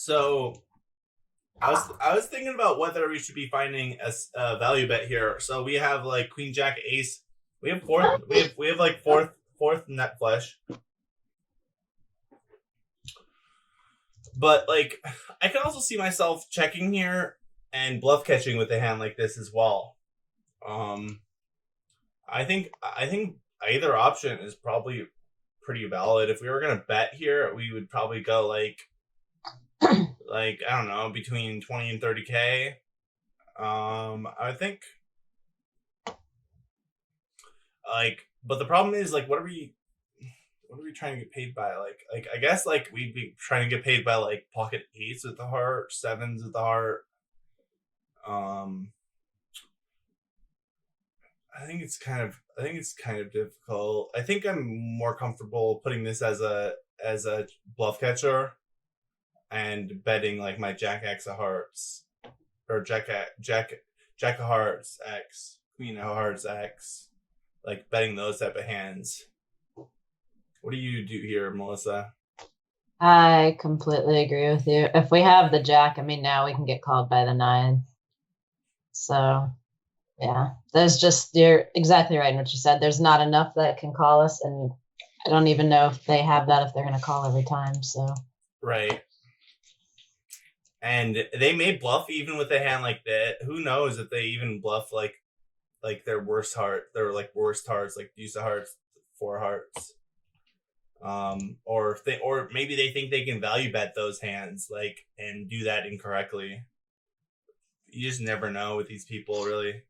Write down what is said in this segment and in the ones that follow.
So I was thinking about whether we should be finding a value bet here. So we have like Queen Jack Ace. We have fourth. We have like fourth net flush. But like I can also see myself checking here and bluff catching with a hand like this as well. I think either option is probably pretty valid. If we were gonna bet here, we would probably go like I don't know, between 20 and 30K. I think but the problem is like what are we trying to get paid by? Like I guess like we'd be trying to get paid by like pocket eights with the heart, sevens with the heart. I think it's kind of difficult. I think I'm more comfortable putting this as a bluff catcher and betting like my Jack X of hearts or Jack of hearts X, Queen of hearts X, like betting those type of hands. What do you do here, Melissa? I completely agree with you. If we have the jack, I mean, now we can get called by the nine. So, yeah, you're exactly right in what you said. There's not enough that can call us, and I don't even know if they have that if they're going to call every time. So, right. And they may bluff even with a hand like that. Who knows if they even bluff like their worst hearts, like deuce of hearts, four hearts. Or maybe they think they can value bet those hands and do that incorrectly. You just never know with these people, really.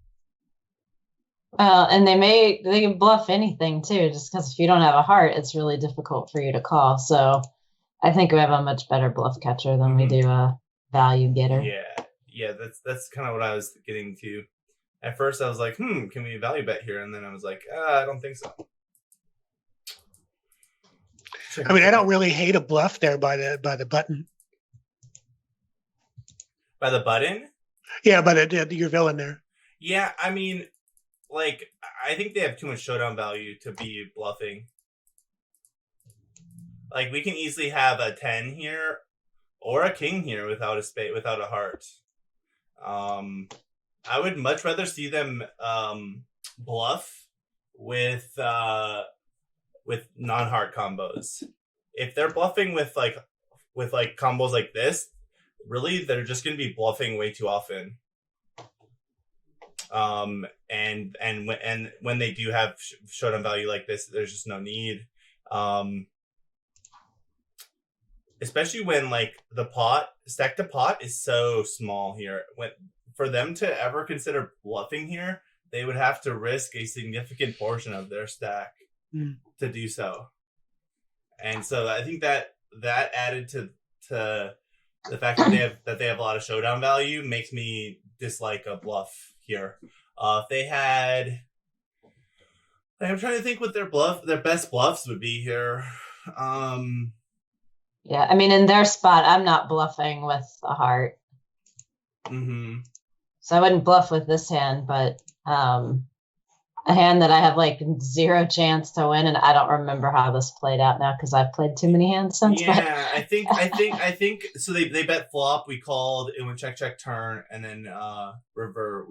And they can bluff anything too, just because if you don't have a heart, it's really difficult for you to call. So I think we have a much better bluff catcher than we do a value getter. Yeah, that's kind of what I was getting to. At first, I was like, can we value bet here? And then I was like, I don't think so. I mean, I don't really hate a bluff there by the button. By the button? Yeah, by your villain there. Yeah, I mean, I think they have too much showdown value to be bluffing. Like, we can easily have a 10 here or a king here without a spade, without a heart. I would much rather see them bluff with non-heart combos. If they're bluffing with combos like this, really they're just going to be bluffing way too often. And when they do have showdown value like this, there's just no need. Especially when the stack to pot is so small here. For them to ever consider bluffing here, they would have to risk a significant portion of their stack to do so. And so I think that added to the fact that they have a lot of showdown value makes me dislike a bluff here. If they had, I'm trying to think what their best bluffs would be here. Yeah, I mean, in their spot, I'm not bluffing with a heart. Mm-hmm. So I wouldn't bluff with this hand, but a hand that I have zero chance to win, and I don't remember how this played out now because I've played too many hands since. Yeah, I think so. They bet flop. We called. It went check turn, and then river.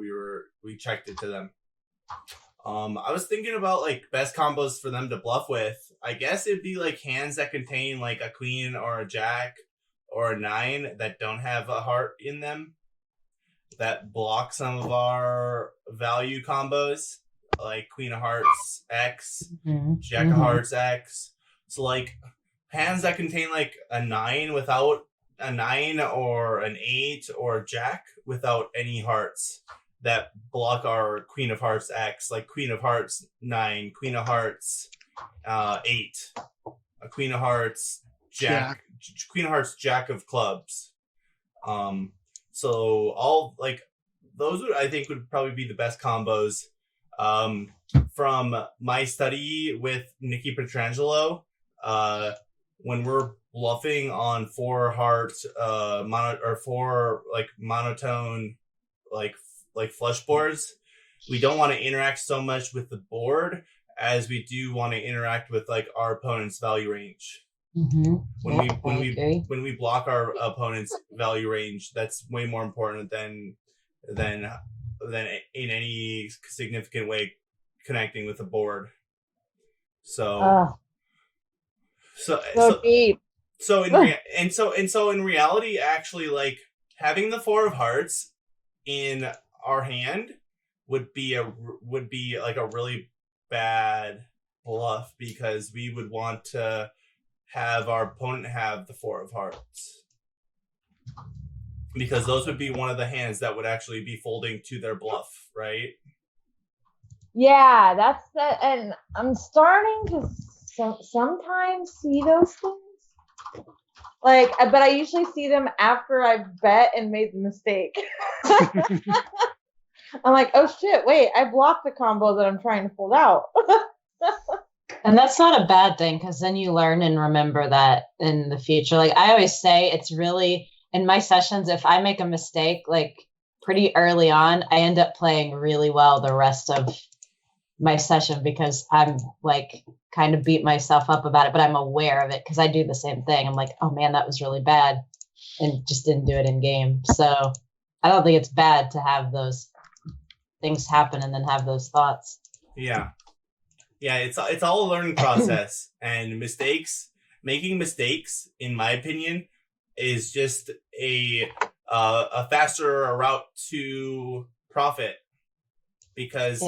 We checked it to them. I was thinking about best combos for them to bluff with. I guess it'd be hands that contain a queen or a jack or a nine that don't have a heart in them, that block some of our value combos, like Queen of Hearts X, Jack of Hearts X. So hands that contain a nine without a nine or an eight or a jack without any hearts that block our Queen of Hearts X, like Queen of Hearts 9, Queen of Hearts 8, a Queen of Hearts Jack. Queen of Hearts Jack of Clubs. So all those I think would probably be the best combos. From my study with Nikki Petrangelo, when we're bluffing on four hearts, four monotone flush boards, we don't want to interact so much with the board as we do want to interact with our opponent's value range. When we block our opponent's value range, that's way more important than in any significant way connecting with the board. So deep. So in reality, actually, like having the 4 of hearts in our hand would be like a really bad bluff, because we would want to have our opponent have the 4 of hearts, because those would be one of the hands that would actually be folding to their bluff, right? Yeah, that's that, and I'm starting to sometimes see those things. Like, but I usually see them after I've bet and made the mistake. I'm like, oh shit, wait, I blocked the combo that I'm trying to fold out. And that's not a bad thing, because then you learn and remember that in the future. Like I always say, it's really, in my sessions, if I make a mistake, like pretty early on, I end up playing really well the rest of my session, because I'm like kind of beat myself up about it, but I'm aware of it because I do the same thing. I'm like, oh man, that was really bad, and just didn't do it in game. So I don't think it's bad to have those things happen and then have those thoughts. Yeah, it's all a learning process, and making mistakes, in my opinion, is just a faster route to profit, because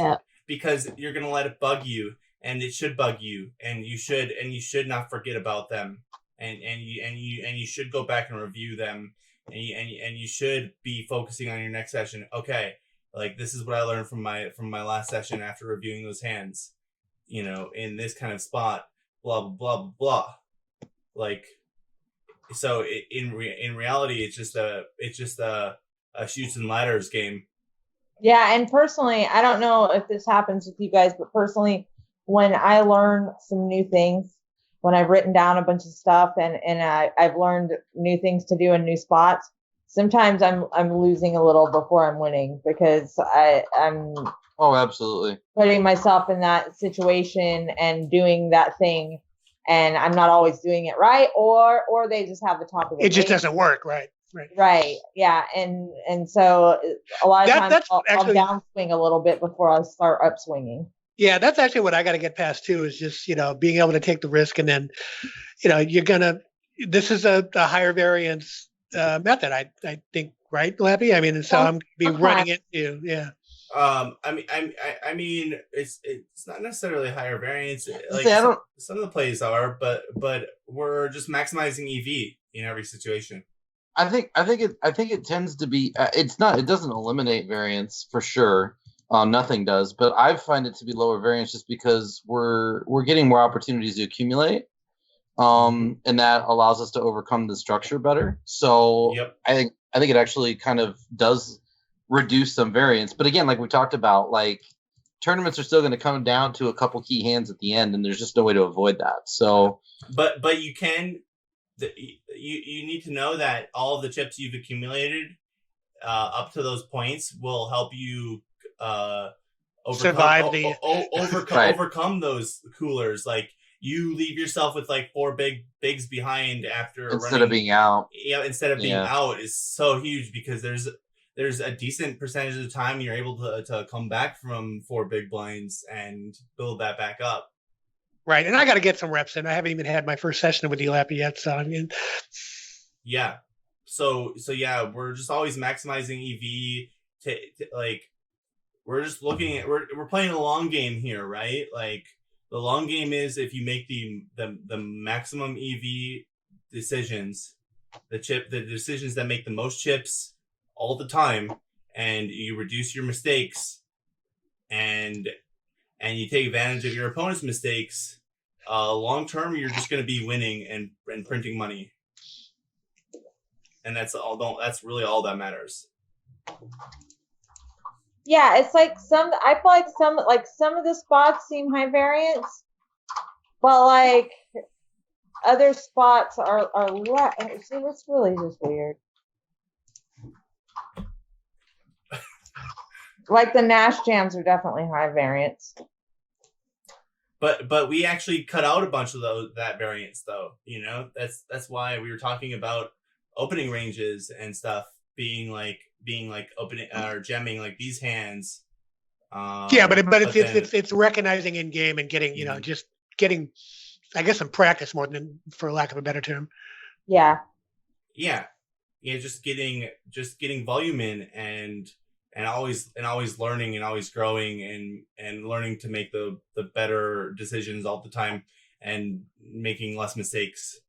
you're gonna let it bug you, and it should bug you, and you should not forget about them, and you should go back and review them, and you should be focusing on your next session. Okay, like this is what I learned from my last session after reviewing those hands, in this kind of spot, blah blah blah blah. Like, so in reality, it's just a shoots and ladders game. Yeah, and personally, I don't know if this happens with you guys, but personally, when I learn some new things, when I've written down a bunch of stuff and I've learned new things to do in new spots, sometimes I'm losing a little before I'm winning, because I'm absolutely putting myself in that situation and doing that thing, and I'm not always doing it right, or they just have the top of the It just doesn't work, right? Right. Yeah. And so a lot of times I'll downswing a little bit before I start upswinging. Yeah, that's actually what I got to get past too, is just, being able to take the risk, and then, this is a higher variance method, I think, right, Lappy? I mean, so I'm be running it too. Yeah. I mean, it's not necessarily higher variance. Like some of the plays are, but we're just maximizing EV in every situation. I think it tends to be. It doesn't eliminate variance for sure. Nothing does, but I find it to be lower variance just because we're getting more opportunities to accumulate, and that allows us to overcome the structure better. So yep. I think it actually kind of does reduce some variance. But again, like we talked about, like tournaments are still going to come down to a couple key hands at the end, and there's just no way to avoid that. So, but you can. You need to know that all of the chips you've accumulated up to those points will help you overcome those coolers. Like, you leave yourself with like 4 bigs behind after instead of being out. Yeah, instead of being out is so huge, because there's a decent percentage of the time you're able to come back from 4 big blinds and build that back up. Right, and I got to get some reps in. I haven't even had my first session with the Lappy yet, so I mean, yeah. So yeah, we're just always maximizing EV to like, we're just looking at we're playing a long game here, right? Like, the long game is if you make the maximum EV decisions, the decisions that make the most chips all the time, and you reduce your mistakes, and you take advantage of your opponent's mistakes, long term, you're just going to be winning and printing money. And that's really all that matters. Yeah, it's like I feel like some of the spots seem high variance, but like other spots are less. See, it's really just weird. Like the Nash jams are definitely high variance. but we actually cut out a bunch of that variance though. That's why we were talking about opening ranges and stuff being like opening or jamming like these hands. Yeah, but then- it's recognizing in game and getting just getting, I guess, some practice more than, for lack of a better term. Yeah. yeah, just getting volume in and always learning and always growing and learning to make the better decisions all the time and making less mistakes